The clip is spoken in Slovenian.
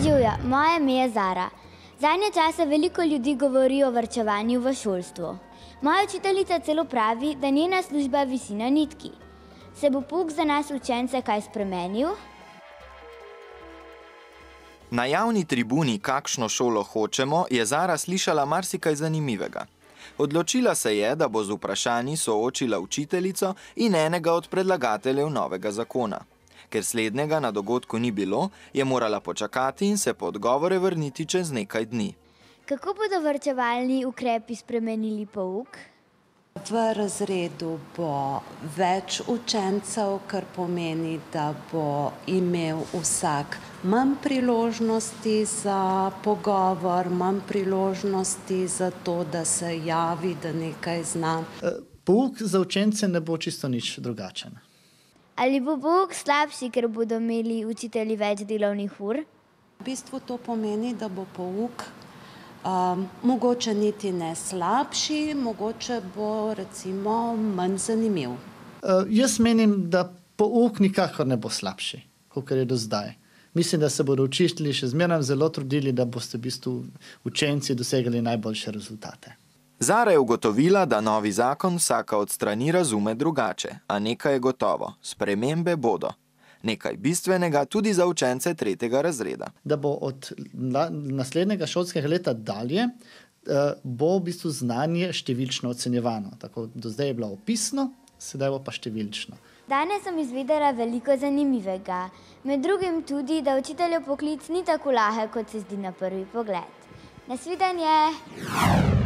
Živja, moje ime je Zara. Zadnje čase veliko ljudi govori o varčevanju v šolstvu. Moja učiteljica celo pravi, da njena služba visi na nitki. Se bo pouk za nas učence kaj spremenil? Na javni tribuni Kakšno šolo hočemo je Zara slišala marsikaj zanimivega. Odločila se je, da bo z vprašanji soočila učiteljico in enega od predlagateljev novega zakona. Ker slednjega na dogodku ni bilo, je morala počakati in se po odgovore vrniti čez nekaj dni. Kako bodo varčevalni ukrepi spremenili pouk? V razredu bo več učencev, kar pomeni, da bo imel vsak manj priložnosti za pogovor, manj priložnosti za to, da se javi, da nekaj zna. Pouk za učence ne bo čisto nič drugačen. Ali bo pouk slabši, ker bodo imeli učitelji več delovnih ur? V bistvu to pomeni, da bo pouk mogoče niti ne slabši, mogoče bo recimo manj zanimiv. Jaz menim, da pouk nikakor ne bo slabši, kot je do zdaj. Mislim, da se bodo učitelji še zmeraj zelo trudili, da boste v bistvu učenci dosegali najboljše rezultate. Zara je ugotovila, da novi zakon vsaka od strani razume drugače, a nekaj je gotovo, spremembe bodo. Nekaj bistvenega tudi za učence 3. razreda. Da bo od naslednjega šolskega leta dalje, bo v bistvu znanje številčno ocenjevano. Tako do zdaj je bilo opisno, sedaj bo pa številčno. Danes sem izvedela veliko zanimivega. Med drugim tudi, da učiteljev poklic ni tako lahek, kot se zdi na prvi pogled. Nasvidenje!